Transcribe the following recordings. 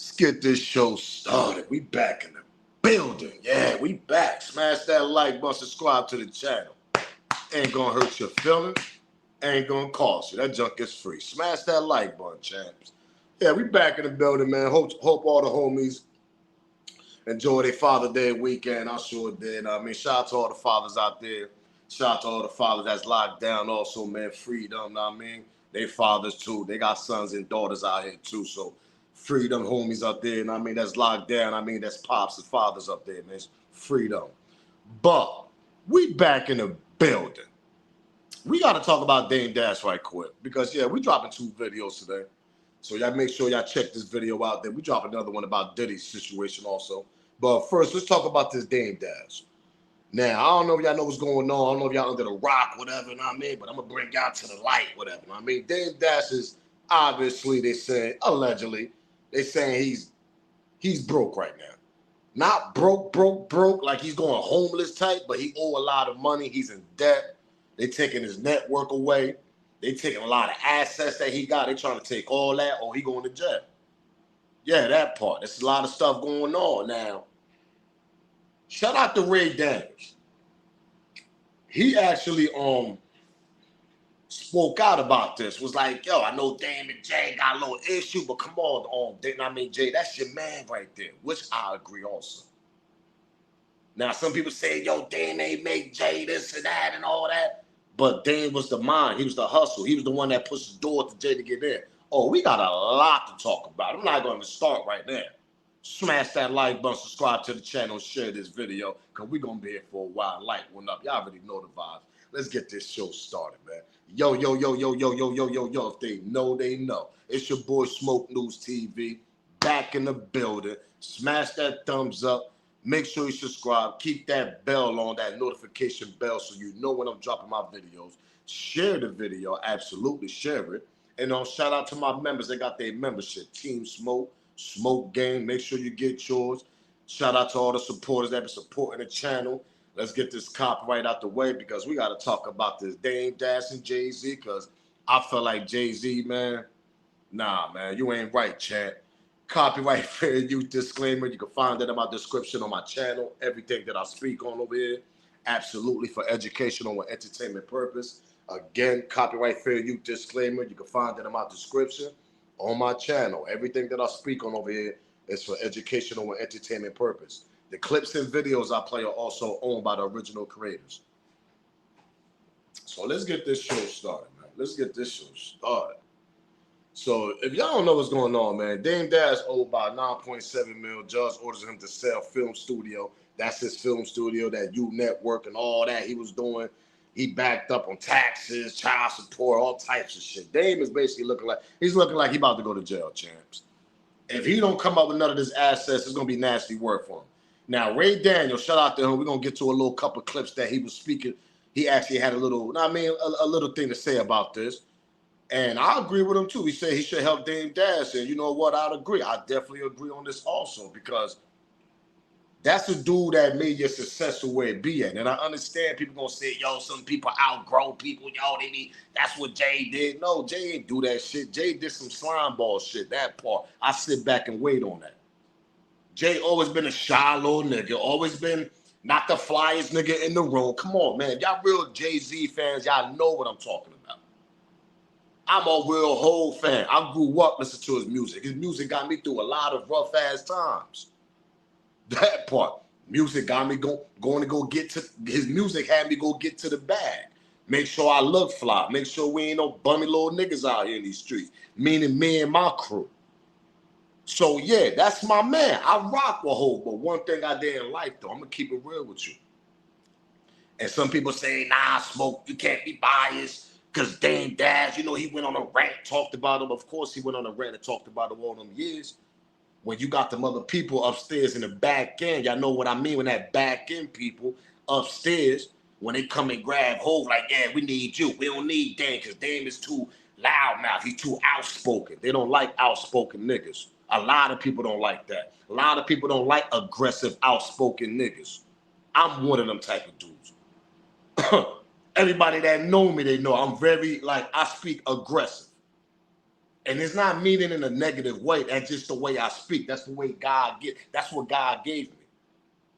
Let's get this show started. We back in the building. Yeah, we back. Smash that like button, subscribe to the channel. Ain't gonna hurt your feelings. Ain't gonna cost you. That junk is free. Smash that like button, champs. Yeah, we back in the building, man. Hope all the homies enjoy their Father Day weekend. I sure did. Shout out to all the fathers out there. Shout out to all the fathers that's locked down also, man. Freedom, they fathers too. They got sons and daughters out here too. So freedom homies up there, that's locked down. That's pops and fathers up there, man. It's freedom. But we back in the building. We got to talk about Dame Dash right quick because, yeah, we dropping 2 videos today. So y'all make sure y'all check this video out. Then we drop another one about Diddy's situation also. But first, let's talk about this Dame Dash. Now, I don't know if y'all know what's going on. I don't know if y'all under the rock, whatever, but I'm going to bring y'all to the light, whatever. Dame Dash is obviously, they say, allegedly, they saying he's broke right now. Not broke, like he's going homeless type, but he owe a lot of money. He's in debt. They taking his network away. They taking a lot of assets that he got. They trying to take all that, or he going to jail. Yeah, that part. There's a lot of stuff going on now. Shout out to Ray Daniels. He actually spoke out about this. Was like, yo, I know Dame and Jay got a little issue, but come on, Jay, that's your man right there, which I agree also. Now, some people say, yo, Dame ain't make Jay this and that and all that. But Dame was the mind. He was the hustle. He was the one that pushed the door to Jay to get in. Oh, we got a lot to talk about. I'm not going to start right there. Smash that like button, subscribe to the channel, share this video, because we're going to be here for a while. Light one up. Y'all already know the vibes. Let's get this show started, man. Yo. If they know, they know. It's your boy, Smoke News TV, back in the building. Smash that thumbs up. Make sure you subscribe. Keep that bell on, that notification bell, so you know when I'm dropping my videos. Share the video. Absolutely share it. And shout out to my members. They got their membership. Team Smoke, Smoke Gang. Make sure you get yours. Shout out to all the supporters that been supporting the channel. Let's get this copyright out the way because we got to talk about this Dame Dash and Jay-Z because I feel like Jay-Z, man. Nah, man, you ain't right, champ. Copyright fair use disclaimer. You can find that in my description on my channel. Everything that I speak on over here, absolutely for educational and entertainment purpose. Again, copyright fair use disclaimer. You can find that in my description on my channel. Everything that I speak on over here is for educational and entertainment purpose. The clips and videos I play are also owned by the original creators. So let's get this show started, man. Let's get this show started. So if y'all don't know what's going on, man, Dame Dash owed by 9.7 mil. Judge orders him to sell film studio. That's his film studio, that U Network and all that he was doing. He backed up on taxes, child support, all types of shit. Dame is basically looking like he about to go to jail, champs. If he don't come up with none of this assets, it's gonna be nasty work for him. Now, Ray Daniels, shout out to him. We're gonna get to a little couple clips that he was speaking. He actually had a little thing to say about this. And I agree with him too. He said he should help Dame Dash. And you know what? I'd agree. I definitely agree on this also because that's a dude that made your successful where it be at. And I understand people gonna say, yo, some people outgrow people. Yo, that's what Jay did. No, Jay ain't do that shit. Jay did some slime ball shit, that part. I sit back and wait on that. Jay always been a shy little nigga. Always been not the flyest nigga in the room. Come on, man. Y'all real Jay-Z fans, y'all know what I'm talking about. I'm a real whole fan. I grew up listening to his music. His music got me through a lot of rough ass times. That part. Music got me going to go get to his music had me go get to the bag. Make sure I look fly. Make sure we ain't no bummy little niggas out here in these streets. Meaning me and my crew. So yeah, that's my man. I rock with Hov, but one thing I didn't like though, I'm gonna keep it real with you. And some people say, nah, Smoke, you can't be biased. Because Dame Dash, he went on a rant, talked about him. Of course, he went on a rant and talked about him all them years. When you got them other people upstairs in the back end, y'all know what I mean when that back end people upstairs, when they come and grab Hov, like, yeah, we need you. We don't need Dame because Dame is too loudmouth. He's too outspoken. They don't like outspoken niggas. A lot of people don't like that. A lot of people don't like aggressive, outspoken niggas. I'm one of them type of dudes. Everybody that know me, they know I'm very, I speak aggressive. And it's not meaning in a negative way. That's just the way I speak. That's the way that's what God gave me.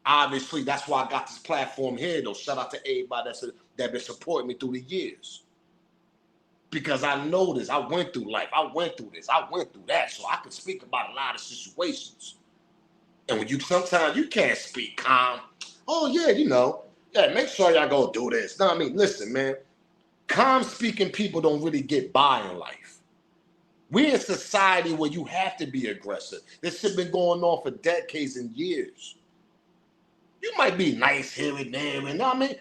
Obviously, that's why I got this platform here, though. Shout out to everybody that been supporting me through the years. Because I know this. I went through life. I went through this. I went through that. So I can speak about a lot of situations. And when sometimes you can't speak calm. Oh, yeah, make sure y'all go do this. No, I mean, listen, man. Calm speaking people don't really get by in life. We're in society where you have to be aggressive. This shit been going on for decades and years. You might be nice here and there, and I mean,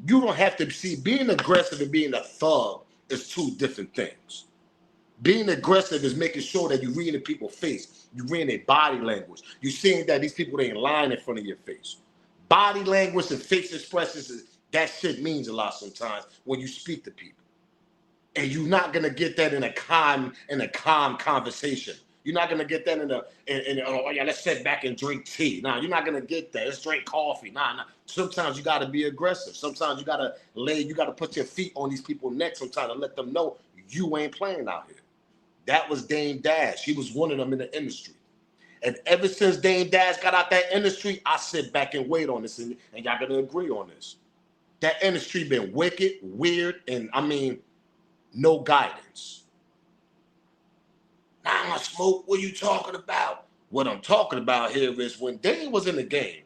you don't have to see being aggressive and being a thug is two different things. Being aggressive is making sure that you're reading people's face, you're reading their body language, you're seeing that these people ain't lying in front of your face. Body language and face expressions, that shit means a lot sometimes when you speak to people. And you're not gonna get that in a calm conversation. You're not gonna get that in oh yeah, let's sit back and drink tea. Nah, you're not gonna get that. Let's drink coffee. Nah. Sometimes you gotta be aggressive. Sometimes you gotta put your feet on these people's necks sometimes to let them know you ain't playing out here. That was Dame Dash. He was one of them in the industry. And ever since Dame Dash got out that industry, I sit back and wait on this, and y'all gonna agree on this. That industry been wicked, weird, and I mean, no guidance. Nah, Smoke, what are you talking about? What I'm talking about here is when Dame was in the game,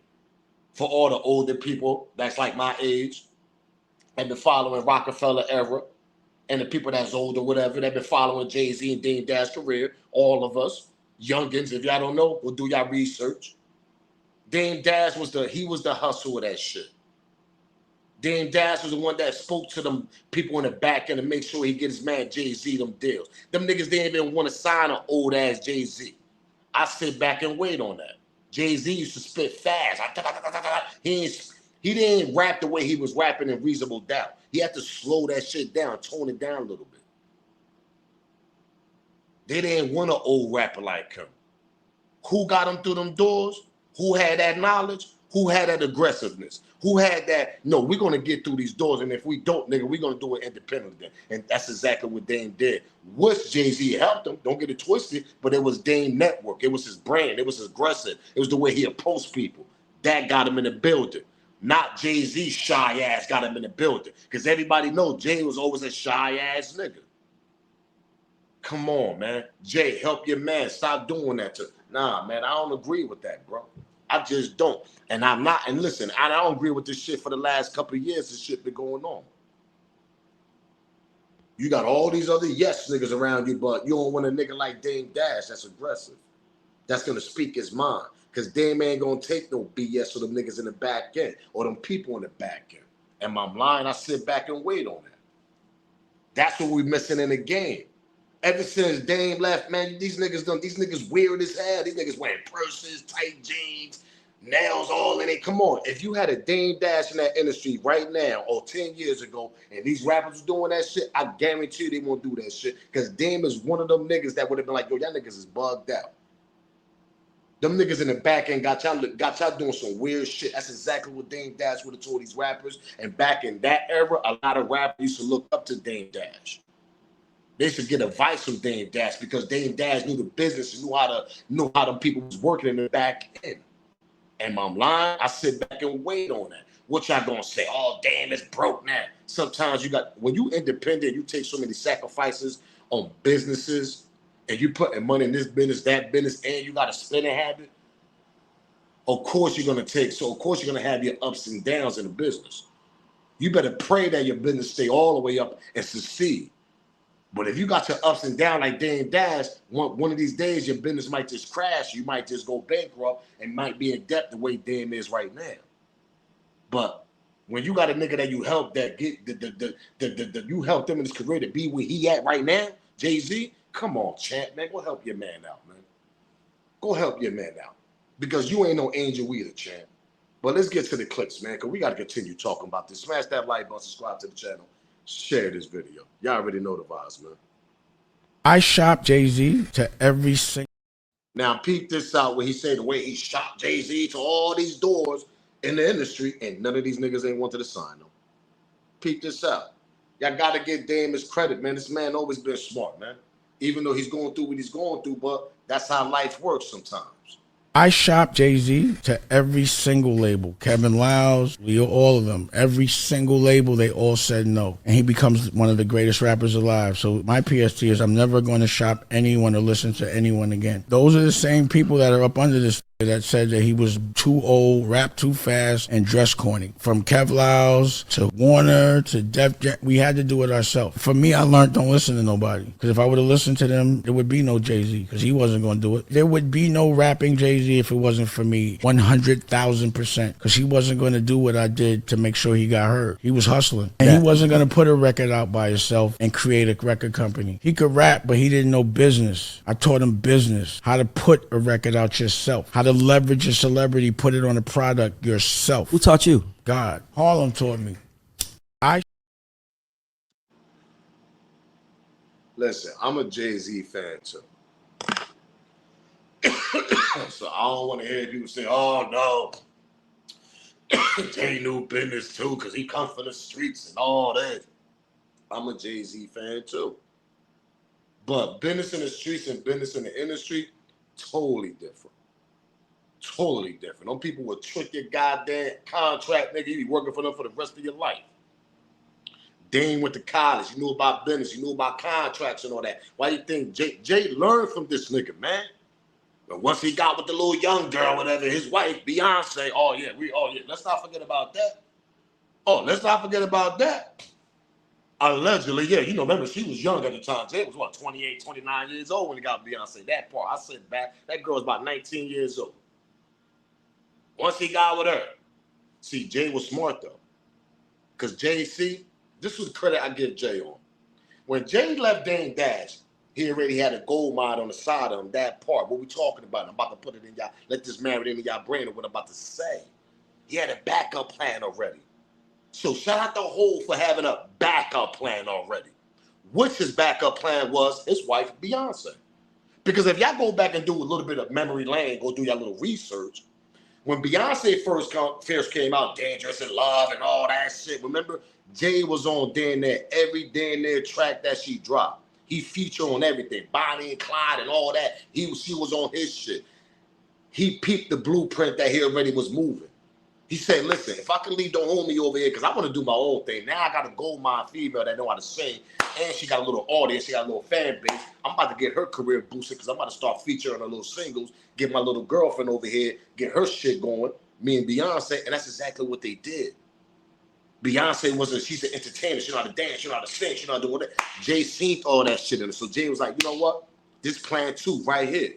for all the older people that's like my age, and been following Rockefeller era, and the people that's older, whatever, that been following Jay-Z and Dame Dash career, all of us, youngins, if y'all don't know, go do y'all research. Dame Dash was the hustle of that shit. Dame Dash was the one that spoke to them people in the back end to make sure he get his man Jay-Z them deals. Them niggas didn't even want to sign an old ass Jay-Z. I sit back and wait on that. Jay-Z used to spit fast. He didn't rap the way he was rapping in Reasonable Doubt. He had to slow that shit down, tone it down a little bit. They didn't want an old rapper like him. Who got him through them doors? Who had that knowledge? Who had that aggressiveness? Who had that, no, we're going to get through these doors, and if we don't, nigga, we're going to do it independently. And that's exactly what Dame did. Which Jay-Z helped him, don't get it twisted, but it was Dame Network. It was his brand. It was aggressive. It was the way he approached people. That got him in the building. Not Jay-Z shy ass got him in the building. Because everybody knows Jay was always a shy ass nigga. Come on, man. Jay, help your man. Stop doing that to. Nah, man, I don't agree with that, bro. I just don't. And I'm not, and listen, I don't agree with this shit for the last couple of years. This shit been going on. You got all these other yes niggas around you, but you don't want a nigga like Dame Dash that's aggressive. That's going to speak his mind. Because Dame ain't going to take no BS for them niggas in the back end or them people in the back end. Am I lying? I sit back and wait on that. That's what we missing in the game. Ever since Dame left, man, these niggas weird as hell. These niggas wearing purses, tight jeans, nails all in it. Come on. If you had a Dame Dash in that industry right now or 10 years ago and these rappers was doing that shit, I guarantee you they won't do that shit. Because Dame is one of them niggas that would have been like, yo, y'all niggas is bugged out. Them niggas in the back end got y'all doing some weird shit. That's exactly what Dame Dash would have told these rappers. And back in that era, a lot of rappers used to look up to Dame Dash. They should get advice from Dame Dash because Dame Dash knew the business and knew how the people was working in the back end. And I'm lying, I sit back and wait on that. What y'all gonna say? Oh, damn, it's broke now. Sometimes when you independent, you take so many sacrifices on businesses and you putting money in this business, that business, and you got a spending habit. Of course you're gonna have your ups and downs in the business. You better pray that your business stay all the way up and succeed. But if you got your ups and downs like Dame Dash, one of these days your business might just crash. You might just go bankrupt and might be in debt the way Dame is right now. But when you got a nigga that you help you help them in his career to be where he at right now, Jay-Z, come on, champ, man, go help your man out, man. Go help your man out. Because you ain't no angel either, champ. But let's get to the clips, man, because we got to continue talking about this. Smash that like button, subscribe to the channel. Share this video. Y'all already know the vibes, man. I shop Jay-Z to every single. Now, peep this out where he said the way he shopped Jay-Z to all these doors in the industry, and none of these niggas ain't wanted to sign them. Peep this out. Y'all got to give Dame his credit, man. This man always been smart, man. even though he's going through what he's going through, but that's how life works sometimes. I shop Jay-Z to every single label. Kevin Liles, Leo, all of them. Every single label, they all said no. And he becomes one of the greatest rappers alive. So my PST is I'm never going to shop anyone or listen to anyone again. Those are the same people that are up under this that said that he was too old, rapped too fast, and dressed corny. From Kev Liles to Warner to Def Jam, we had to do it ourselves. For me, I learned don't listen to nobody. Because if I would have listened to them, there would be no Jay-Z, because he wasn't going to do it. There would be no rapping Jay-Z if it wasn't for me, 100,000%. Because he wasn't going to do what I did to make sure he got heard. He was hustling. And he wasn't going to put a record out by himself and create a record company. He could rap, but he didn't know business. I taught him business, how to put a record out yourself, how to leverage a celebrity, put it on a product yourself. Who taught you? God. Harlem taught me. Listen, I'm a Jay-Z fan too. So I don't want to hear people say, oh no, Jay knew business too, because he come from the streets and all that. I'm a Jay-Z fan too. But business in the streets and business in the industry, totally different. Totally different. Them people will trick your goddamn contract, nigga. You be working for them for the rest of your life. Dane went to college. You knew about business. You knew about contracts and all that. Why do you think Jay learned from this nigga, man? But once he got with the little young girl, whatever, his wife, Beyonce, oh yeah, let's not forget about that. Oh, let's not forget about that. Allegedly, yeah, you know, remember, she was young at the time. Jay was, what, 28, 29 years old when he got Beyonce. That part, I said back, that girl was about 19 years old. Once he got with her, see, Jay was smart, though. Because Jay, see, this was the credit I give Jay on. When Jay left Dame Dash, he already had a gold mine on the side of him, that part. What we talking about? I'm about to put it in y'all, let this marinate in y'all brain of what I'm about to say. He had a backup plan already. So shout out to Hov for having a backup plan already. Which his backup plan was his wife, Beyonce. Because if y'all go back and do a little bit of memory lane, go do y'all little research, when Beyonce first came out, Dangerous in Love and all that shit, remember, Jay was on damn near every damn near track that she dropped. He featured on everything, Bonnie and Clyde and all that. She was on his shit. He peeped the blueprint that he already was moving. He said, listen, if I can leave the homie over here, because I want to do my own thing. Now I got a gold mine female that know how to sing, and she got a little audience, she got a little fan base. I'm about to get her career boosted because I'm about to start featuring her little singles, get my little girlfriend over here, get her shit going, me and Beyonce, and that's exactly what they did. Beyonce she's an entertainer. She know how to dance, she know how to sing, she know how to do all that. Jay seen all that shit in her. So Jay was like, you know what? This plan too, right here.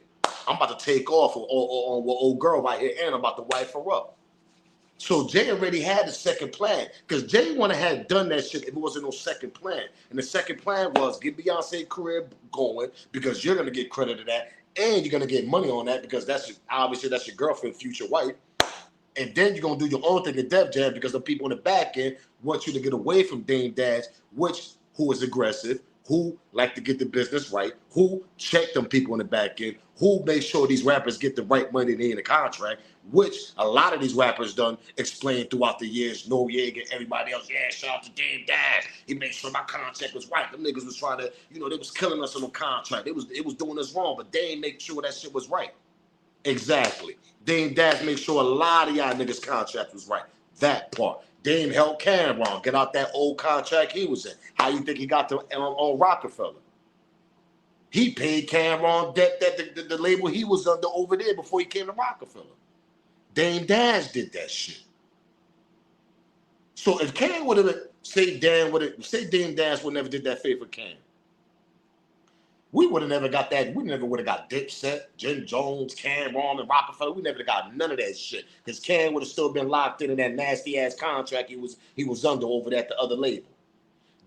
I'm about to take off on old girl right here, and I'm about to wife her up. So Jay already had the second plan, because Jay wouldn't have done that shit if it wasn't no second plan. And the second plan was get Beyonce's career going, because you're gonna get credit to that, and you're gonna get money on that because obviously that's your girlfriend, future wife. And then you're gonna do your own thing at Def Jam because the people in the back end want you to get away from Dame Dash, who is aggressive, who like to get the business right, who check them people in the back end, who make sure these rappers get the right money in the contract, which a lot of these rappers done explained throughout the years. Noriega and everybody else, yeah, shout out to Dame Dash. He made sure my contract was right. Them niggas was trying to, they was killing us on the contract. It was doing us wrong, but they ain't make sure that shit was right. Exactly. Dame Dash made sure a lot of y'all niggas' contract was right. That part. Dame helped Cameron get out that old contract he was in. How you think he got on Rockefeller? He paid Cameron the label he was under over there before he came to Rockefeller. Dame Dash did that shit. So if Cam would have say Dame Dash would never did that favor Cam, we would have never got that. We never would have got Dipset, Jim Jones, Cameron, and Rockefeller. We never got none of that shit because Cam would have still been locked in that nasty ass contract he was under over there at the other label.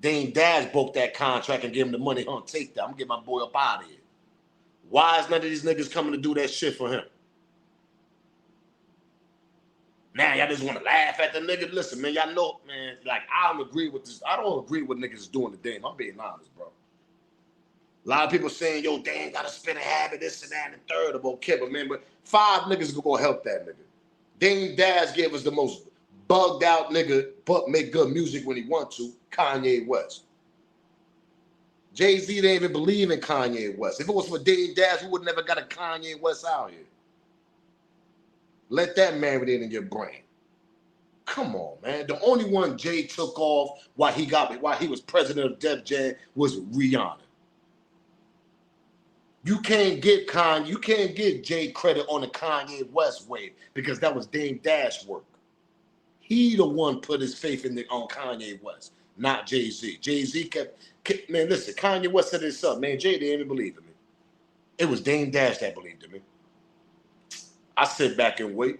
Dame Dash broke that contract and gave him the money. Take that. I'm gonna get my boy up out of here. Why is none of these niggas coming to do that shit for him? Now y'all just want to laugh at the nigga. Listen, man, y'all know, man, like I don't agree with this. I don't agree with niggas doing the Dame. I'm being honest, bro. A lot of people saying, yo, Dame got a spinning habit, this and that, and the third of okay, but man, but 5 niggas gonna help that nigga. Dame Dash gave us the most bugged out nigga, but make good music when he want to, Kanye West. Jay-Z didn't even believe in Kanye West. If it was for Dame Dash, we would never got a Kanye West out here. Let that marinate in your brain. Come on, man. The only one Jay took off while he was president of Def Jam was Rihanna. You can't give Jay credit on the Kanye West wave because that was Dame Dash work. He the one put his faith on Kanye West, not Jay-Z. Jay-Z kept man, listen, Kanye West said this up. Man, Jay didn't even believe in me. It was Dame Dash that believed in me. I sit back and wait.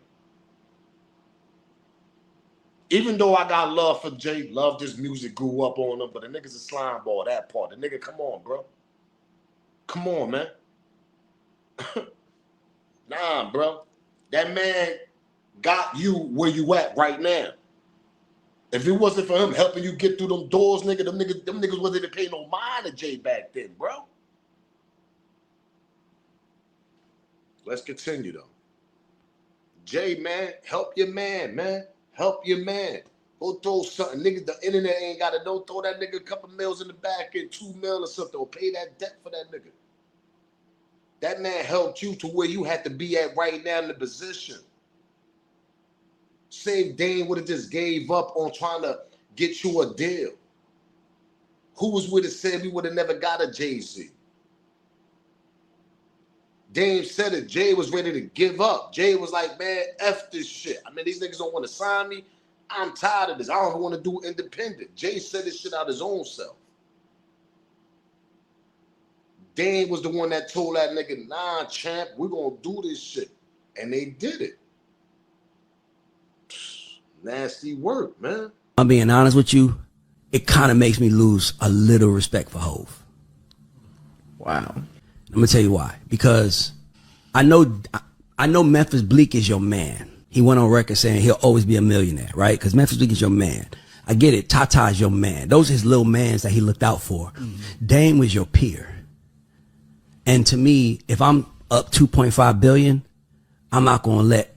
Even though I got love for Jay, loved his music, grew up on him, but the nigga's a slime ball, that part. The nigga, come on, bro. Come on, man. Nah, bro. That man got you where you at right now. If it wasn't for him helping you get through them doors, nigga, them niggas wasn't even paying no mind to Jay back then, bro. Let's continue, though. Jay, man, help your man, man. Help your man. Go throw something. Nigga, the internet ain't got to don't throw that nigga a couple mils in the back and 2 mil or something. Or pay that debt for that nigga. That man helped you to where you had to be at right now in the position. Save Dame would have just gave up on trying to get you a deal. Who was with it said we would have never got a Jay-Z? Dame said it. Jay was ready to give up. Jay was like, man, F this shit. I mean, these niggas don't want to sign me. I'm tired of this. I don't want to do independent. Jay said this shit out his own self. Dame was the one that told that nigga, nah, champ, we're going to do this shit. And they did it. Nasty work, man. I'm being honest with you. It kind of makes me lose a little respect for Hov. Wow. I'm gonna tell you why. Because I know Memphis Bleek is your man. He went on record saying he'll always be a millionaire, right? Because Memphis Bleek is your man. I get it. Tata is your man. Those are his little mans that he looked out for. Dame was your peer. And to me, if I'm up 2.5 billion, I'm not gonna let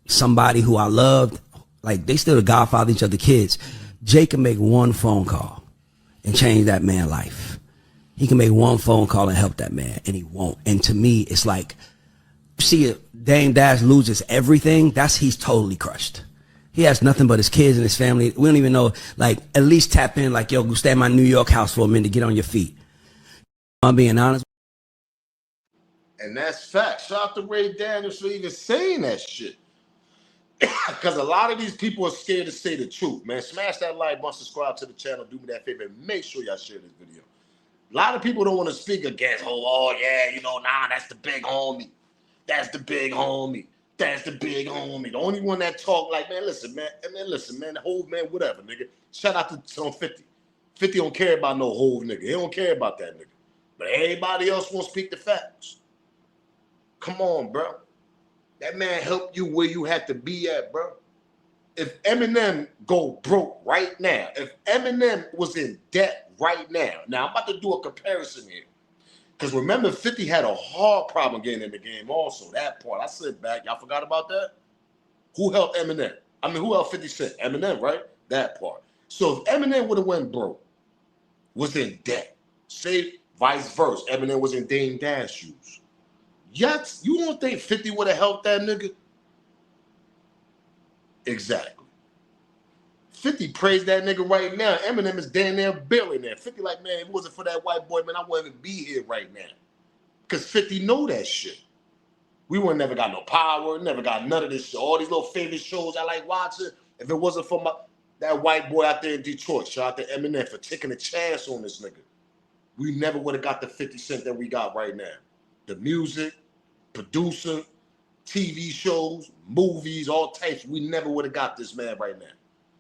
somebody who I loved, like they still the godfather of each other kids. Jay can make one phone call and change that man's life. He can make one phone call and help that man, and he won't. And to me, it's like, see, Dame Dash loses everything. He's totally crushed. He has nothing but his kids and his family. We don't even know, like, at least tap in, like, yo, go stay at my New York house for a minute to get on your feet. I'm being honest. And that's fact. Shout out to Ray Daniels for even saying that shit. Because a lot of these people are scared to say the truth, man. Smash that like button, subscribe to the channel, do me that favor, and make sure y'all share this video. A lot of people don't want to speak against, oh yeah, nah, that's the big homie. That's the big homie. That's the big homie. The only one that talk like, man, listen, man, the Hov, man, whatever, nigga. Shout out to 50. 50 don't care about no Hov, nigga. He don't care about that nigga. But everybody else won't speak the facts. Come on, bro. That man helped you where you had to be at, bro. If Eminem go broke right now, if Eminem was in debt right now, I'm about to do a comparison here. Because remember, 50 had a hard problem getting in the game also, that part. I sit back. Y'all forgot about that? Who helped Eminem? I mean, who helped 50 Cent? Eminem, right? That part. So if Eminem would have went broke, was in debt, say vice versa, Eminem was in Dame Dash shoes. Yet, you don't think 50 would have helped that nigga? Exactly. 50 praised that nigga right now. Eminem is damn near a billionaire. 50 like, man, if it wasn't for that white boy, man, I wouldn't even be here right now. Because 50 know that shit. We would never got no power, never got none of this shit. All these little favorite shows I like watching. If it wasn't for that white boy out there in Detroit, shout out to Eminem for taking a chance on this nigga. We never would have got the 50 Cent that we got right now. The music, producer, TV shows, movies, all types. We never would have got this man right now.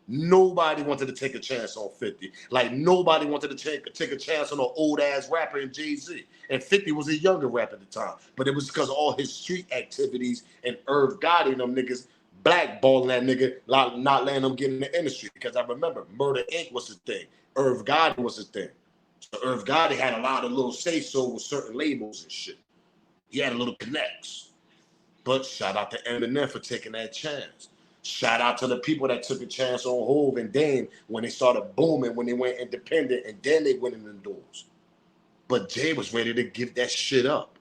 Nobody wanted to take a chance on 50. Like, nobody wanted to take a chance on an old-ass rapper in Jay-Z. And 50 was a younger rapper at the time. But it was because of all his street activities and Irv Gotti and them niggas blackballing that nigga, not letting him get in the industry. Because I remember Murder Inc. was the thing. Irv Gotti was the thing. So Irv Gotti had a lot of little say-so with certain labels and shit. He had a little connects. But shout out to Eminem for taking that chance. Shout out to the people that took a chance on Hov and Dame when they started booming, when they went independent, and then they went in the doors. But Jay was ready to give that shit up.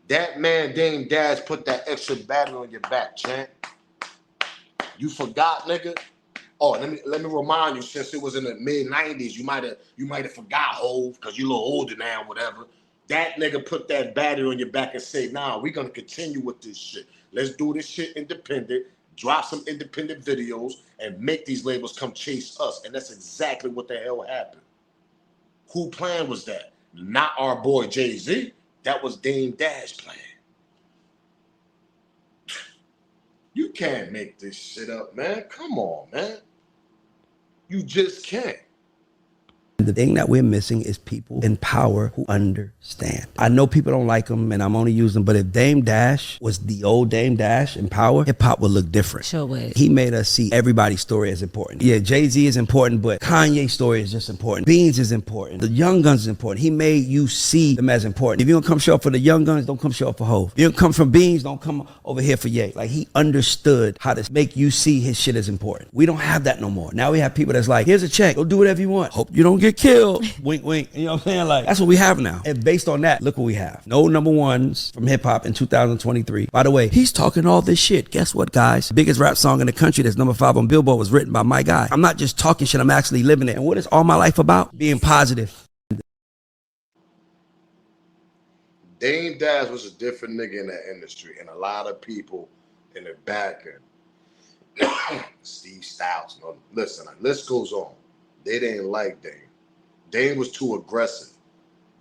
That man, Dame Dash, put that extra battery on your back, champ. You forgot, nigga? Oh, let me remind you, since it was in the mid-90s, you might have forgot Hove, because you're a little older now, whatever. That nigga put that battery on your back and say, nah, we're gonna continue with this shit. Let's do this shit independent, drop some independent videos, and make these labels come chase us. And that's exactly what the hell happened. Who plan was that? Not our boy Jay-Z. That was Dame Dash plan. You can't make this shit up, man. Come on, man. You just can't. The thing that we're missing is people in power who understand. I know people don't like him, and I'm only using them, but if Dame Dash was the old Dame Dash in power, hip-hop would look different. Sure would. He made us see everybody's story as important. Yeah, Jay-Z is important, but Kanye's story is just important. Beans is important. The Young Guns is important. He made you see them as important. If you don't come show up for the Young Guns, don't come show up for Hov. If you don't come from Beans, don't come over here for Ye. Like, he understood how to make you see his shit as important. We don't have that no more. Now we have people that's like, here's a check, go do whatever you want. Hope you don't get killed. Wink, wink. You know what I'm saying? Like, that's what we have now. And based on that, look what we have. No number ones from hip hop in 2023. By the way, he's talking all this shit. Guess what, guys? The biggest rap song in the country that's number 5 on Billboard was written by my guy. I'm not just talking shit, I'm actually living it. And what is all my life about? Being positive. Dame Dash was a different nigga in that industry, and a lot of people in the back end. Steve Styles. No, listen, the list goes on. They didn't like Dame. Dame was too aggressive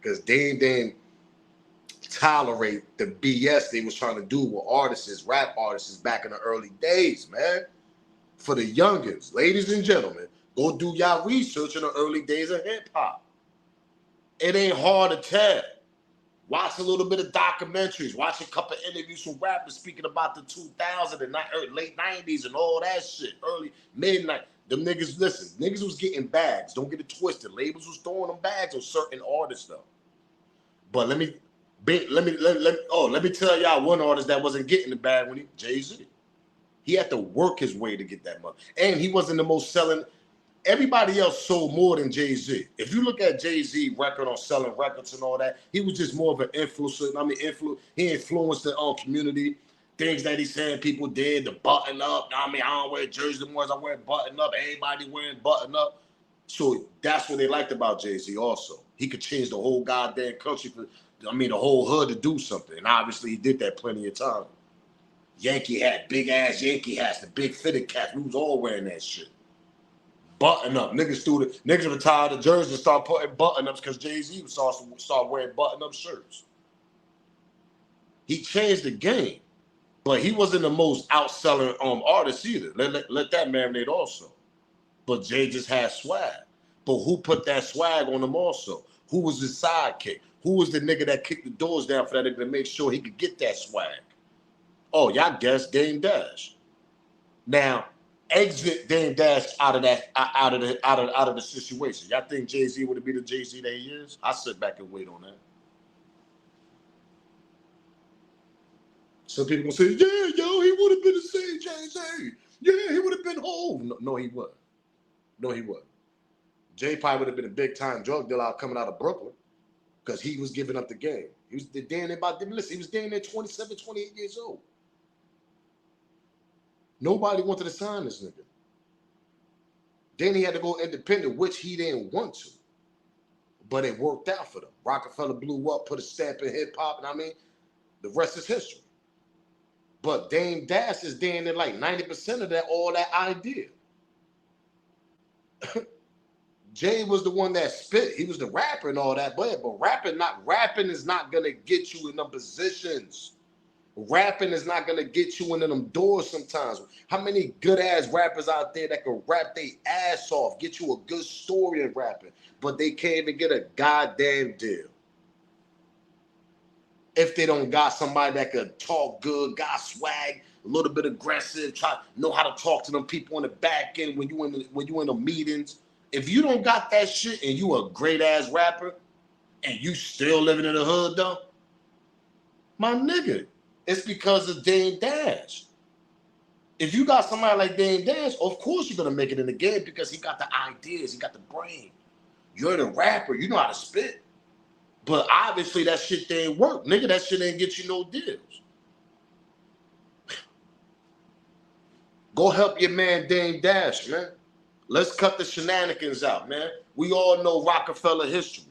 because Dame didn't tolerate the BS they was trying to do with artists, rap artists back in the early days, man. For the youngins, ladies and gentlemen, go do y'all research in the early days of hip hop. It ain't hard to tell. Watch a little bit of documentaries. Watch a couple of interviews from rappers speaking about the 2000s and late 90s and all that shit. Early, midnight. Them niggas, listen, niggas was getting bags. Don't get it twisted. Labels was throwing them bags on certain artists, though. But let me tell y'all one artist that wasn't getting the bag when Jay-Z. He had to work his way to get that money. And he wasn't the most selling. Everybody else sold more than Jay-Z. If you look at Jay-Z record on selling records and all that, he was just more of an influencer. He influenced the community. Things that he said people did, the button up. I don't wear jerseys anymore. I wear button up. Everybody wearing button up. So that's what they liked about Jay-Z also. He could change the whole goddamn country, the whole hood to do something. And obviously he did that plenty of time. Yankee hat, big ass Yankee hats, the big fitted caps. We was all wearing that shit. Button up. Niggas retired the jerseys and start putting button ups because Jay-Z start wearing button up shirts. He changed the game. But he wasn't the most outselling artist either. Let that marinate also. But Jay just had swag. But who put that swag on him also? Who was his sidekick? Who was the nigga that kicked the doors down for that nigga to make sure he could get that swag? Oh, y'all guessed Dame Dash. Now, exit Dame Dash out of the situation. Y'all think Jay-Z would have been the Jay-Z that he is? I sit back and wait on that. Some people gonna say, yeah, yo, he would have been the same Jay-Z. Yeah, he would have been Hov. No, he wasn't. No, he wasn't. Jay probably would have been a big-time drug dealer coming out of Brooklyn because he was giving up the game. He was damn near 27, 28 years old. Nobody wanted to sign this nigga. Then he had to go independent, which he didn't want to. But it worked out for them. Rockefeller blew up, put a stamp in hip-hop, and the rest is history. But Dame Dash is damn near like 90% of all that idea. Jay was the one that spit. He was the rapper and all that, but rapping is not gonna get you in them positions. Rapping is not gonna get you into them doors sometimes. How many good ass rappers out there that can rap their ass off, get you a good story in rapping, but they can't even get a goddamn deal. If they don't got somebody that could talk good, got swag, a little bit aggressive, know how to talk to them people in the back end when you in the meetings. If you don't got that shit and you a great ass rapper and you still living in the hood though, my nigga, it's because of Dame Dash. If you got somebody like Dame Dash, of course you're gonna make it in the game because he got the ideas, he got the brain. You're the rapper. You know how to spit. But obviously that shit didn't work. Nigga, that shit ain't get you no deals. Go help your man Dame Dash, man. Let's cut the shenanigans out, man. We all know Rockefeller history.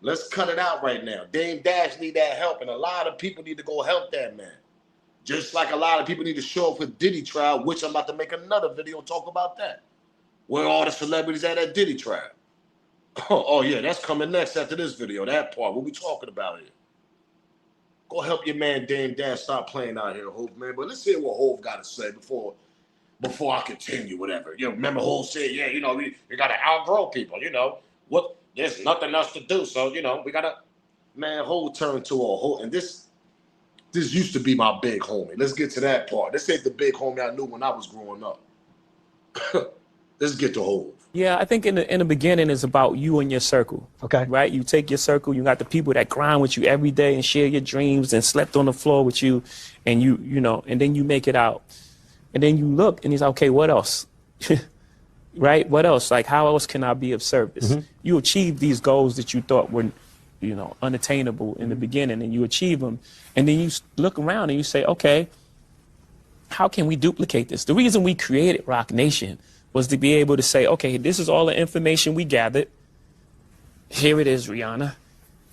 Let's cut it out right now. Dame Dash need that help, and a lot of people need to go help that man. Just like a lot of people need to show up for Diddy trial, which I'm about to make another video and talk about that. Where are all the celebrities at that Diddy trial? Oh yeah, that's coming next after this video, that part. What we talking about here? Go help your man Dame Dash stop playing out here, Hov, man. But let's hear what Hov got to say before I continue, whatever. You know, remember Hov said, yeah, you know, we got to outgrow people, you know. What? There's nothing else to do, so, you know, we got to, man, Hov turned to a whole, and this used to be my big homie. Let's get to that part. This ain't the big homie I knew when I was growing up. Let's get to Hov. Yeah, I think in the beginning it's about you and your circle. Okay. Right? You take your circle, you got the people that grind with you every day and share your dreams and slept on the floor with you, and you know, and then you make it out. And then you look and he's like, okay, what else? Right? What else? Like, how else can I be of service? Mm-hmm. You achieve these goals that you thought were, you know, unattainable in the beginning, and you achieve them. And then you look around and you say, okay, how can we duplicate this? The reason we created Roc Nation was to be able to say, okay, this is all the information we gathered. Here it is, Rihanna.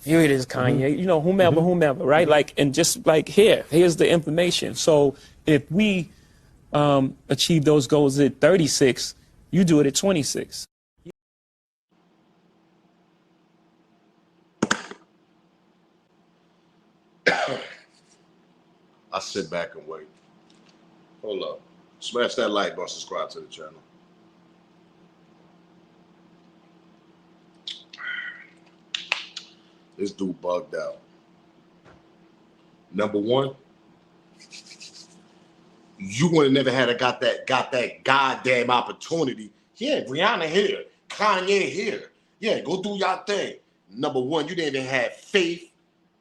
Here it is, Kanye. You know, whomever, right? Like, and just like here's the information. So if we achieve those goals at 36, you do it at 26. I sit back and wait. Hold up. Smash that like button, subscribe to the channel. This dude bugged out. Number one, you would have never had got that goddamn opportunity. Yeah, Rihanna here, Kanye here. Yeah, go do y'all thing. Number one, you didn't even have faith.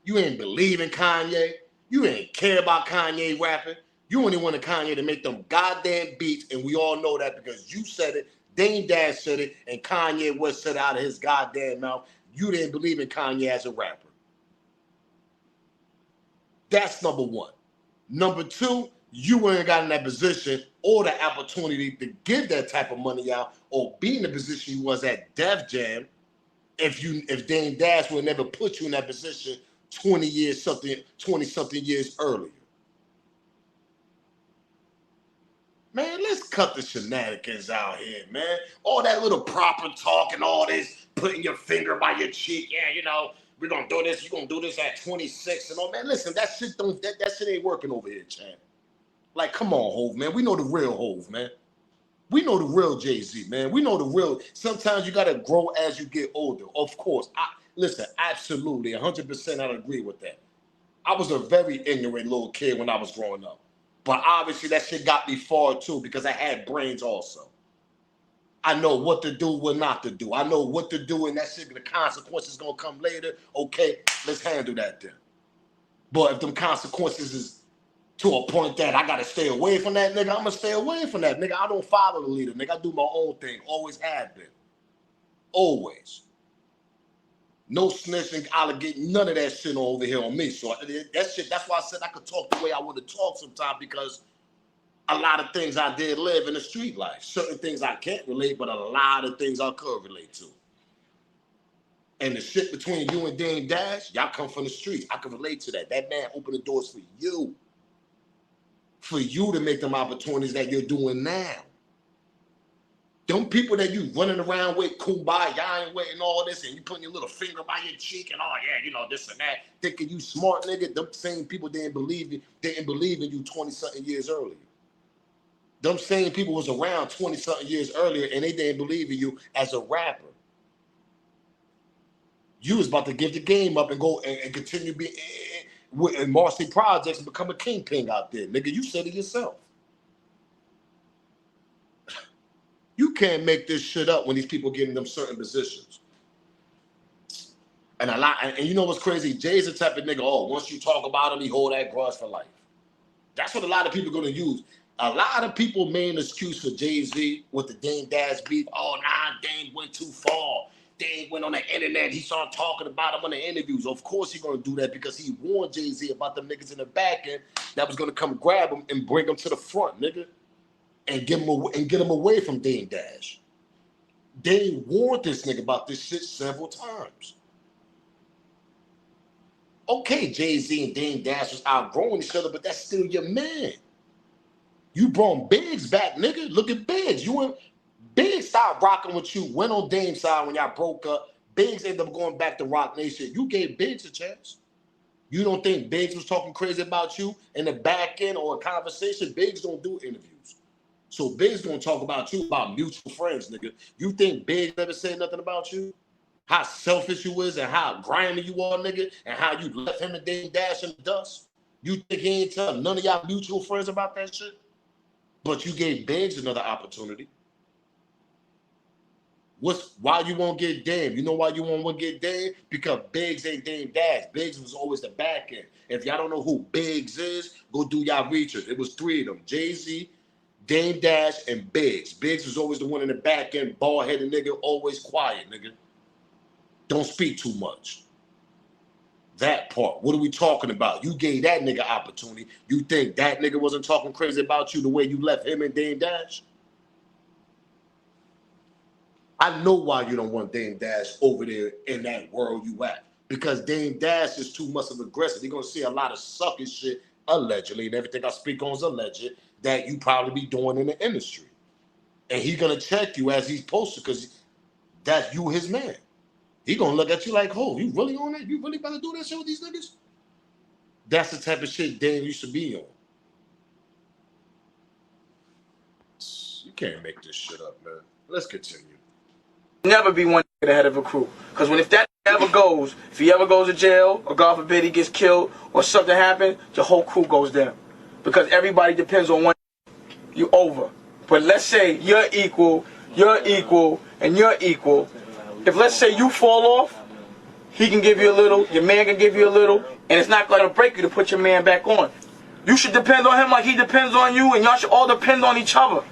You didn't believe in Kanye. You didn't care about Kanye rapping. You only wanted Kanye to make them goddamn beats, and we all know that because you said it, Dame Dash said it, and Kanye West said it out of his goddamn mouth. You didn't believe in Kanye as a rapper. That's number one. Number two, you ain't got in that position or the opportunity to give that type of money out or be in the position you was at Def Jam if Dame Dash would never put you in that position 20 something years earlier. Man, let's cut the shenanigans out here, man. All that little proper talk and all this, putting your finger by your cheek. Yeah, you know, we're going to do this. You're going to do this at 26 and all. Man, listen, that shit ain't working over here, champ. Like, come on, Hov, man. We know the real Hov, man. We know the real Jay-Z, man. We know the real. Sometimes you got to grow as you get older. Of course. Listen, absolutely, 100% I agree with that. I was a very ignorant little kid when I was growing up. But obviously that shit got me far too because I had brains also. I know what to do, what not to do. I know what to do and that shit, the consequences gonna come later. Okay, let's handle that then. But if them consequences is to a point that I gotta stay away from that nigga, I'm gonna stay away from that nigga. I don't follow the leader, nigga. I do my own thing. Always have been. Always. No snitching, alligator, none of that shit over here on me. So that shit, that's why I said I could talk the way I want to talk sometimes because a lot of things I did live in the street life. Certain things I can't relate, but a lot of things I could relate to. And the shit between you and Dame Dash, y'all come from the streets. I can relate to that. That man opened the doors for you. For you to make them opportunities that you're doing now. Them people that you running around with, kumbaya and waiting all this, and you putting your little finger by your cheek and oh yeah, you know, this and that, thinking you smart nigga, them same people didn't believe in you 20-something years earlier. Them same people was around 20-something years earlier and they didn't believe in you as a rapper. You was about to give the game up and go and continue being in Marcy Projects and become a kingpin out there. Nigga, you said it yourself. You can't make this shit up when these people get in them certain positions. And you know what's crazy? Jay's the type of nigga, once you talk about him, he hold that grudge for life. That's what a lot of people are gonna use. A lot of people made an excuse for Jay-Z with the Dame Dash beef. Oh, nah, Dame went too far. Dame went on the internet. He started talking about him on the interviews. Of course he's gonna do that because he warned Jay-Z about them niggas in the back end that was gonna come grab him and bring him to the front, nigga, and get him away from Dame Dash. Dame warned this nigga about this shit several times. Okay, Jay-Z and Dame Dash was outgrowing each other, but that's still your man. You brought Biggs back, nigga. Look at Biggs. You and Biggs stopped rocking with you, went on Dame's side when y'all broke up. Biggs ended up going back to Rock Nation. You gave Biggs a chance. You don't think Biggs was talking crazy about you in the back end or a conversation? Biggs don't do interviews. So Biggs gonna talk about you about mutual friends, nigga. You think Biggs never said nothing about you? How selfish you is and how grimy you are, nigga, and how you left him and Dame Dash in the dust? You think he ain't tell none of y'all mutual friends about that shit? But you gave Biggs another opportunity. Why you won't get Dame? You know why you won't get Dame? Because Biggs ain't Dame Dash. Biggs was always the back end. If y'all don't know who Biggs is, go do y'all research. It was three of them: Jay-Z, Dame Dash, and Biggs. Biggs was always the one in the back end, bald-headed nigga, always quiet, nigga. Don't speak too much. That part. What are we talking about? You gave that nigga opportunity. You think that nigga wasn't talking crazy about you the way you left him and Dame Dash? I know why you don't want Dame Dash over there in that world you at. Because Dame Dash is too much of aggressive. You're going to see a lot of sucky shit, allegedly, and everything I speak on is alleged, that you probably be doing in the industry. And he's going to check you as he's posted because that's you, his man. He gonna look at you like, oh, you really on that? You really about to do that shit with these niggas? That's the type of shit Dame used to be on. You can't make this shit up, man. Let's continue. Never be one nigga the head of a crew. Because if that ever goes, if he ever goes to jail, or God forbid he gets killed, or something happens, the whole crew goes down. Because everybody depends on one. You over. But let's say you're equal, and you're equal. If let's say you fall off, he can give you a little, your man can give you a little, and it's not going to break you to put your man back on. You should depend on him like he depends on you, and y'all should all depend on each other.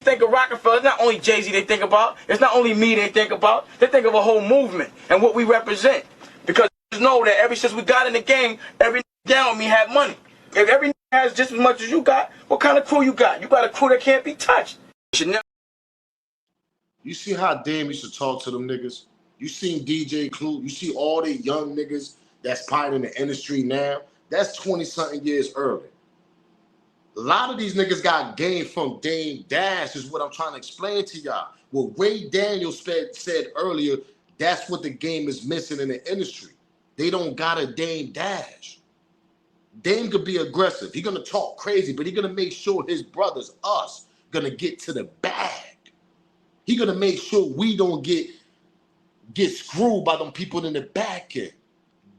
Think of Rockefeller, it's not only Jay-Z they think about, it's not only me they think about, they think of a whole movement and what we represent. Because you know that ever since we got in the game, every down me had money. If every has just as much as you got, what kind of crew you got? You got a crew that can't be touched. You should never. You see how Dame used to talk to them niggas? You seen DJ Clue? You see all the young niggas that's probably in the industry now? That's 20-something years early. A lot of these niggas got game from Dame Dash is what I'm trying to explain to y'all. What Ray Daniels said earlier, that's what the game is missing in the industry. They don't got a Dame Dash. Dame could be aggressive. He's going to talk crazy, but he's going to make sure his brothers, us, going to get to the bag. He's going to make sure we don't get screwed by them people in the back end.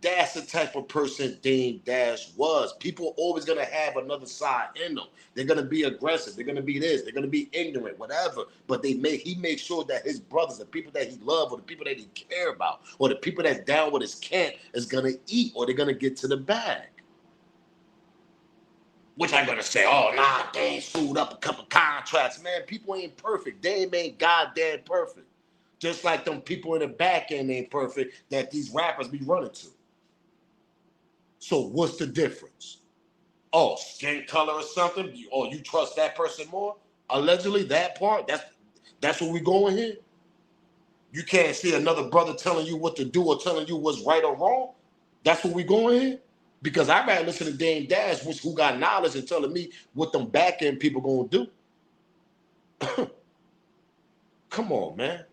That's the type of person Dame Dash was. People always going to have another side in them. They're going to be aggressive. They're going to be this. They're going to be ignorant, whatever. But he makes sure that his brothers, the people that he loves or the people that he care about or the people that's down with his camp is going to eat or they're going to get to the bag. Which I'm going to say, oh, nah, Dame screwed up a couple contracts. Man, people ain't perfect. Dame ain't goddamn perfect. Just like them people in the back end ain't perfect that these rappers be running to. So what's the difference? Oh, skin color or something? Oh, you trust that person more? Allegedly, that part? That's where we going here? You can't see another brother telling you what to do or telling you what's right or wrong? That's where we going here? Because I'd rather listen to Dame Dash, who got knowledge and telling me what them back end people gonna do. Come on, man.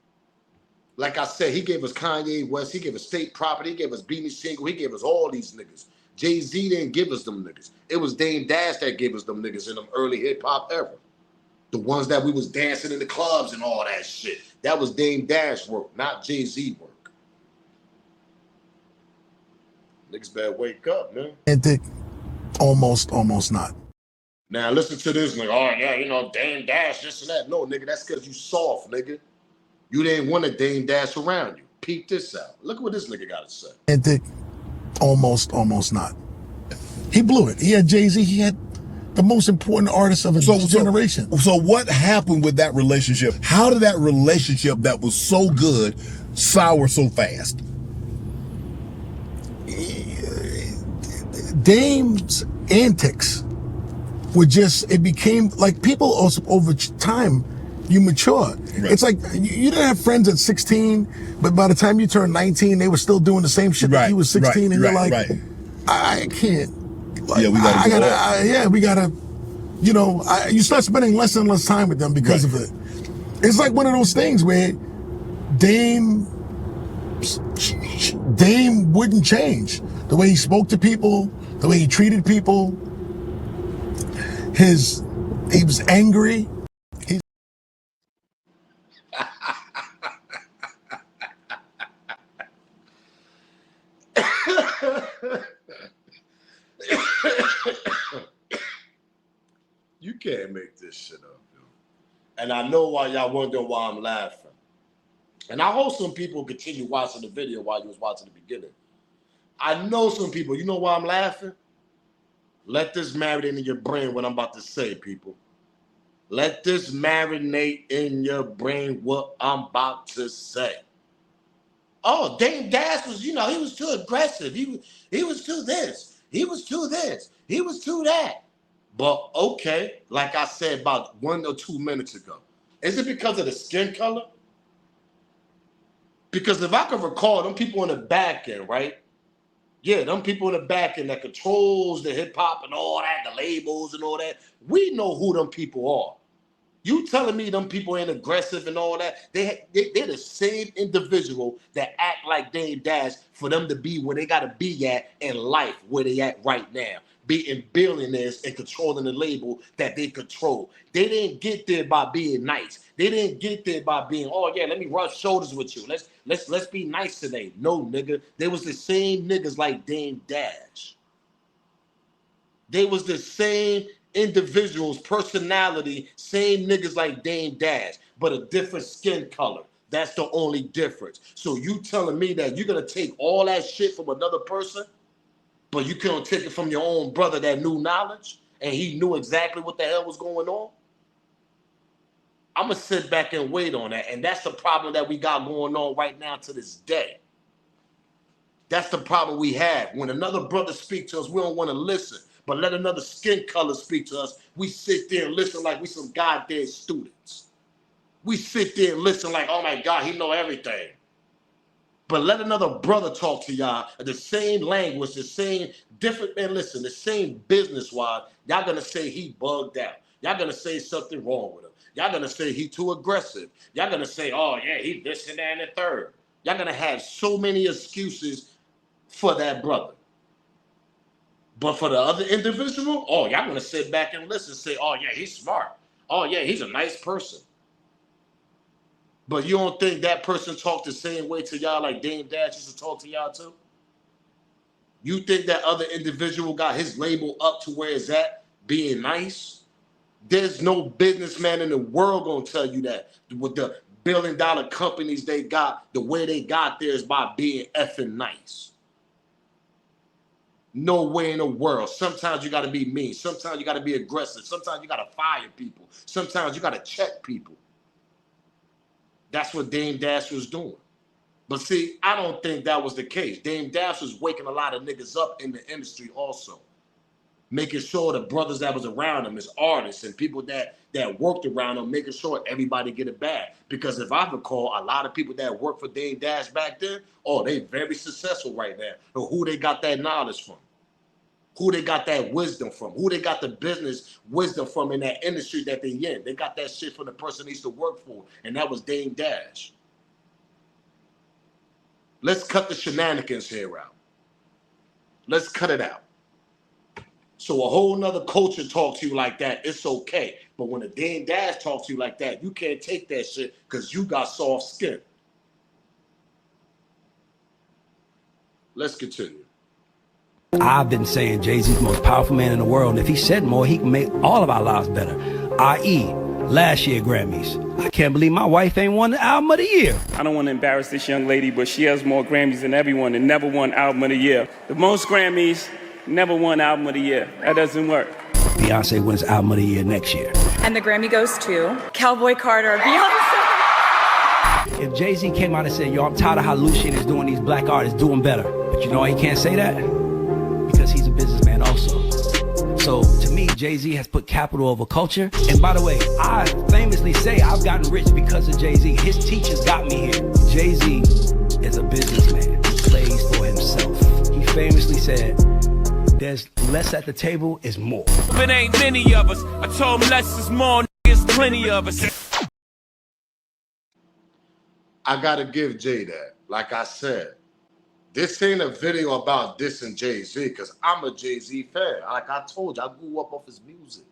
Like I said, he gave us Kanye West, he gave us State Property, he gave us Beanie Siegel, he gave us all these niggas. Jay-Z didn't give us them niggas. It was Dame Dash that gave us them niggas in them early hip-hop era. The ones that we was dancing in the clubs and all that shit. That was Dame Dash work, not Jay-Z work. Niggas better wake up, man. Authentic, almost not. Now listen to this, nigga. Oh yeah, you know, Dame Dash, this and that. No, nigga, that's because you soft, nigga. You didn't want a Dame Dash around you. Peep this out. Look what this nigga got to say. Authentic, almost not. He blew it. He had Jay-Z. He had the most important artist of his generation. So what happened with that relationship? How did that relationship that was so good sour so fast. Dame's antics were just, it became like people also over time, you mature. Right. It's like you didn't have friends at 16, but by the time you turned 19, they were still doing the same shit that you was 16, and you're like, I can't. Like, yeah, we gotta, you know, you start spending less and less time with them because of it. It's like one of those things where Dame wouldn't change. The way he spoke to people, the way he treated people, he was angry. You can't make this shit up, dude. And I know why y'all wondering why I'm laughing. And I hope some people continue watching the video while you was watching the beginning. I know some people, you know why I'm laughing? Let this marinate in your brain what I'm about to say, people. Let this marinate in your brain what I'm about to say. Oh, Dame Dash was, you know, he was too aggressive. He was too this. He was too this. He was too that. But okay, like I said about 1 or 2 minutes ago, is it because of the skin color? Because if I can recall, them people in the back end, right? Yeah, them people in the back end that controls the hip hop and all that, the labels and all that. We know who them people are. You telling me them people ain't aggressive and all that? They're the same individual that act like Dame Dash for them to be where they gotta be at in life, where they at right now. Being billionaires and controlling the label that they control. They didn't get there by being nice. They didn't get there by being, oh yeah, let me rub shoulders with you. Let's be nice today. No, nigga. They was the same niggas like Dame Dash. They was the same individuals, personality, same niggas like Dame Dash, but a different skin color. That's the only difference. So you telling me that you're gonna take all that shit from another person? But you couldn't take it from your own brother that knew knowledge and he knew exactly what the hell was going on? I'm going to sit back and wait on that. And that's the problem that we got going on right now to this day. That's the problem we have. When another brother speaks to us, we don't want to listen. But let another skin color speak to us, we sit there and listen like we some goddamn students. We sit there and listen like, oh my God, he know everything. But let another brother talk to y'all the same language, the same different, man, listen, the same business-wise, y'all gonna say he bugged out. Y'all gonna say something wrong with him. Y'all gonna say he too aggressive. Y'all gonna say, oh yeah, he this and that and the third. Y'all gonna have so many excuses for that brother. But for the other individual, oh, y'all gonna sit back and listen, say, oh yeah, he's smart. Oh yeah, he's a nice person. But you don't think that person talked the same way to y'all like Dame Dash used to talk to y'all too? You think that other individual got his label up to where it's at, being nice? There's no businessman in the world gonna tell you that. With the billion-dollar companies they got, the way they got there is by being effing nice. No way in the world. Sometimes you gotta be mean. Sometimes you gotta be aggressive. Sometimes you gotta fire people. Sometimes you gotta check people. That's what Dame Dash was doing. But see, I don't think that was the case. Dame Dash was waking a lot of niggas up in the industry also. Making sure the brothers that was around him as artists and people that worked around him, making sure everybody get it back. Because if I recall, a lot of people that worked for Dame Dash back then, oh, they very successful right now. But who they got that knowledge from? Who they got that wisdom from? Who they got the business wisdom from in that industry that they in? They got that shit from the person they used to work for, and that was Dame Dash. Let's cut the shenanigans here out. Let's cut it out. So a whole nother culture talk to you like that, it's okay. But when a Dame Dash talks to you like that, you can't take that shit because you got soft skin. Let's continue. I've been saying Jay-Z's the most powerful man in the world, and if he said more, he can make all of our lives better. I.e., last year Grammys. I can't believe my wife ain't won the album of the year. I don't want to embarrass this young lady, but she has more Grammys than everyone and never won album of the year. The most Grammys, never won album of the year. That doesn't work. Beyonce wins album of the year next year. And the Grammy goes to Cowboy Carter, Beyonce. If Jay-Z came out and said, yo, I'm tired of how Lucien is doing these black artists, do them better. But you know why he can't say that? Because he's a businessman also. So to me, Jay-Z has put capital over culture. And by the way, I famously say I've gotten rich because of Jay-Z. His teachers got me here. Jay-Z is a businessman. He plays for himself. He famously said, there's less at the table is more. It ain't many of us. I told him less is more, niggas plenty of us. I gotta give Jay that. Like I said, this ain't a video about dissing Jay-Z, because I'm a Jay-Z fan. Like I told you, I grew up off his music.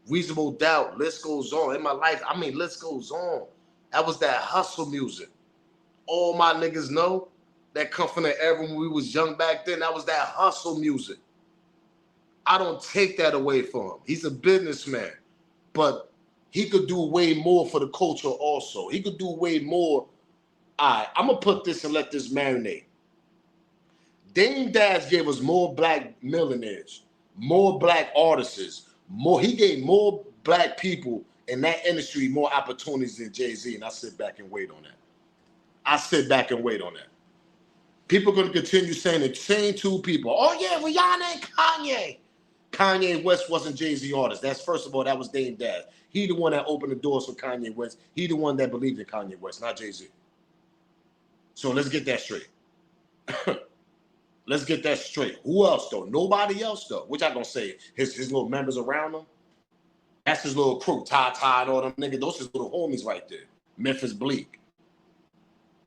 Reasonable Doubt, list goes on. In my life, I mean, list goes on. That was that hustle music. All my niggas know that come from the era when we was young back then. That was that hustle music. I don't take that away from him. He's a businessman, but he could do way more for the culture also. He could do way more. All right, I'm going to put this and let this marinate. Dame Dash gave us more black millionaires, more black artists, more. He gave more black people in that industry more opportunities than Jay-Z, and I sit back and wait on that. I sit back and wait on that. People are going to continue saying the same two people. Oh, yeah, Rihanna and Kanye. Kanye West wasn't Jay-Z artist. That's, first of all, that was Dame Dash. He the one that opened the doors for Kanye West. He the one that believed in Kanye West, not Jay-Z. So let's get that straight. Let's get that straight. Who else, though? Nobody else, though. Which I gonna say? His little members around him? That's his little crew. Ty and all them niggas. Those his little homies right there. Memphis Bleak.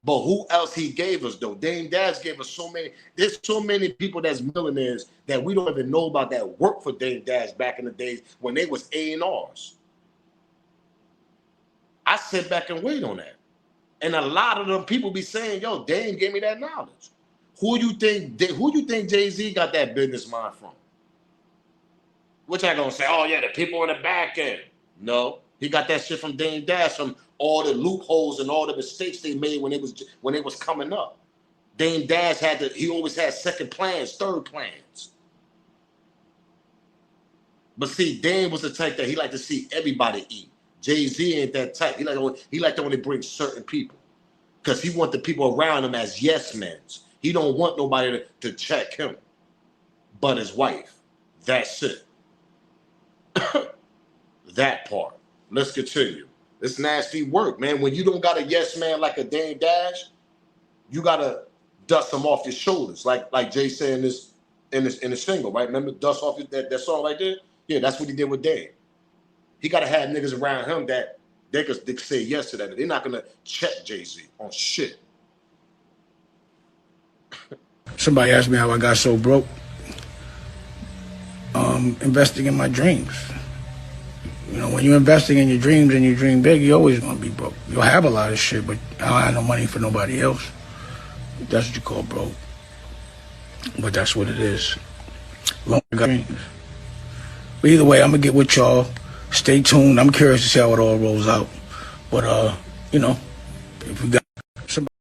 But who else he gave us, though? Dame Dash gave us so many. There's so many people that's millionaires that we don't even know about that worked for Dame Dash back in the days when they was A&Rs. I sit back and wait on that. And a lot of them people be saying, yo, Dame gave me that knowledge. Who you think Jay-Z got that business mind from? Which I gonna say, oh yeah, the people in the back end. No, he got that shit from Dame Dash, from all the loopholes and all the mistakes they made when it was coming up. Dame Dash he always had second plans, third plans. But see, Dame was the type that he liked to see everybody eat. Jay-Z ain't that type. He like to only bring certain people, because he want the people around him as yes men. He don't want nobody to check him but his wife. That's it. That part. Let's continue. It's nasty work, man. When you don't got a yes man like a Dame Dash, you gotta dust him off your shoulders, like Jay said in the single, right? Remember, dust off that song right there? Yeah, that's what he did with Dame. He gotta have niggas around him that they could say yes to that. They're not gonna check Jay-Z on shit. Somebody asked me how I got so broke. Investing in my dreams. You know, when you're investing in your dreams and you dream big, you're always gonna be broke. You'll have a lot of shit, but I don't have no money for nobody else. That's what you call broke. But that's what it is. Long I got dreams. But either way, I'm gonna get with y'all. Stay tuned. I'm curious to see how it all rolls out. But you know, if we got somebody.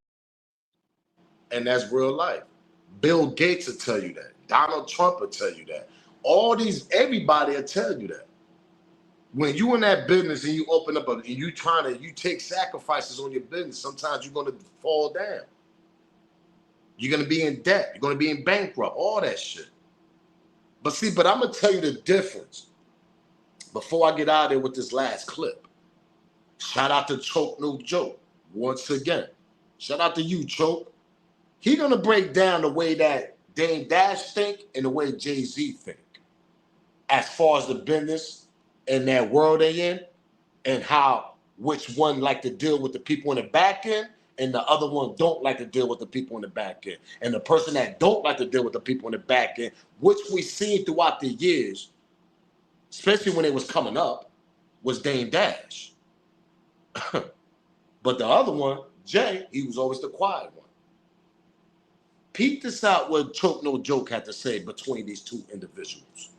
And that's real life. Bill Gates will tell you that. Donald Trump will tell you that. Everybody will tell you that. When you in that business and you open up and you take sacrifices on your business, sometimes you're gonna fall down. You're gonna be in debt. You're gonna be in bankrupt. All that shit. But I'm gonna tell you the difference. Before I get out of there with this last clip, shout out to Choke No Joke once again. Shout out to you, Choke. He gonna break down the way that Dame Dash think and the way Jay-Z think, as far as the business and that world they in, and how which one like to deal with the people in the back end and the other one don't like to deal with the people in the back end. And the person that don't like to deal with the people in the back end, which we seen throughout the years, especially when it was coming up, was Dame Dash. But the other one, Jay, he was always the quiet one. Peep this out what Choke No Joke had to say between these two individuals.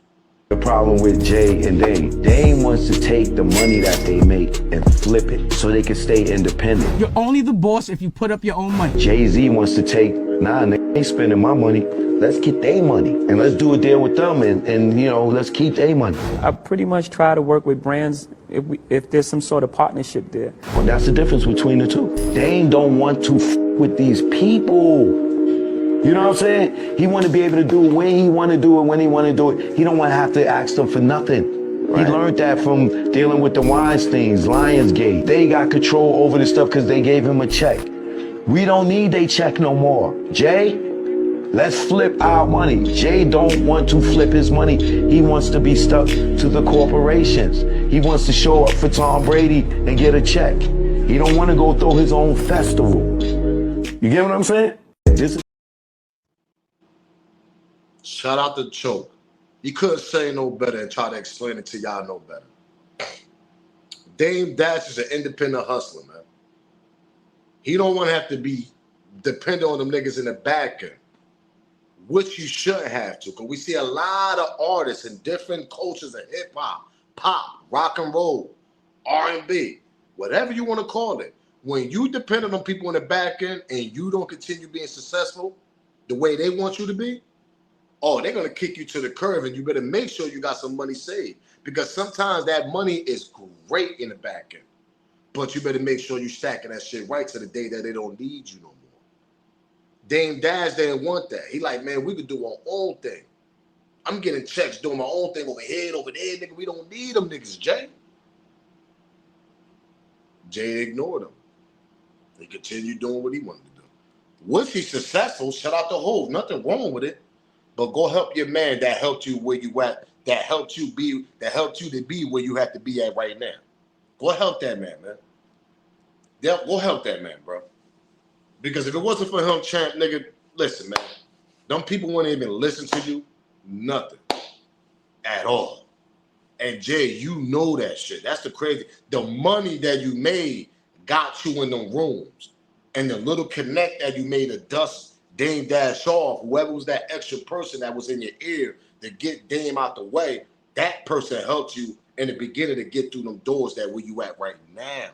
The problem with Jay and Dame. Dame wants to take the money that they make and flip it so they can stay independent. You're only the boss if you put up your own money. Jay-Z wants to take, nah, they ain't spending my money. Let's get their money and let's do a deal with them and you know, let's keep their money. I pretty much try to work with brands if there's some sort of partnership there. Well, that's the difference between the two. Dame don't want to with these people. You know what I'm saying? He want to be able to do it when he want to do it, when he want to do it. He don't want to have to ask them for nothing. Right. He learned that from dealing with the Weinsteins, Lionsgate. They got control over the stuff because they gave him a check. We don't need they check no more. Jay, let's flip our money. Jay don't want to flip his money. He wants to be stuck to the corporations. He wants to show up for Tom Brady and get a check. He don't want to go throw his own festival. You get what I'm saying? This is Shout out to Choke. He couldn't say no better and try to explain it to y'all no better. Dame Dash is an independent hustler, man. He don't want to have to be dependent on them niggas in the back end, which you shouldn't have to, because we see a lot of artists in different cultures of hip-hop, pop, rock and roll, R&B, whatever you want to call it. When you depend on people in the back end and you don't continue being successful the way they want you to be, oh, they're going to kick you to the curb, and you better make sure you got some money saved, because sometimes that money is great in the back end, but you better make sure you're stacking that shit right to the day that they don't need you no more. Dame Dash didn't want that. He like, man, we could do our own thing. I'm getting checks doing my own thing over here, over there, nigga. We don't need them niggas, Jay. Jay ignored him. He continued doing what he wanted to do. Was he successful? Shout out to Hov. Nothing wrong with it. But go help your man that helped you where you at, that helped you to be where you have to be at right now. Go help that man, man. Yeah, go help that man, bro. Because if it wasn't for him, champ, nigga, listen, man. Them people wouldn't even listen to you. Nothing. At all. And Jay, you know that shit. That's the crazy. The money that you made got you in them rooms. And the little connect that you made to dust Dame Dash off, whoever was that extra person that was in your ear to get Dame out the way, that person helped you in the beginning to get through them doors that where you at right now.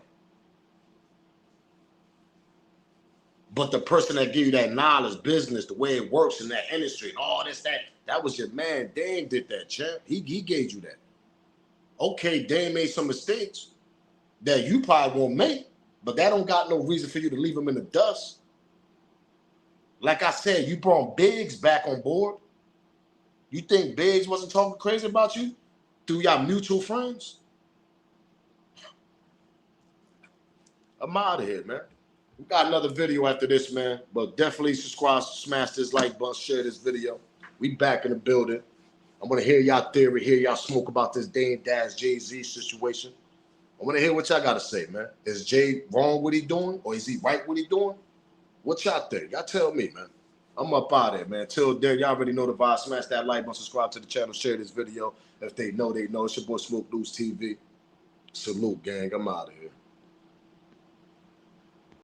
But the person that gave you that knowledge, business, the way it works in that industry, and all this, that was your man. Dame did that, champ. He gave you that. Okay, Dame made some mistakes that you probably won't make, but that don't got no reason for you to leave him in the dust. Like I said, you brought Biggs back on board. You think Biggs wasn't talking crazy about you through y'all mutual friends? I'm out of here, man. We got another video after this, man. But definitely subscribe, smash this like button, share this video. We back in the building. I'm going to hear y'all theory, hear y'all smoke about this Dame Dash Jay-Z situation. I want to hear what y'all got to say, man. Is Jay wrong what he doing, or is he right what he doing? What y'all think? Y'all tell me, man. I'm up out of here, man. Till then, y'all already know the vibe. Smash that like button, subscribe to the channel, share this video. If they know, they know. It's your boy Smoke Loose TV. Salute, gang. I'm out of here.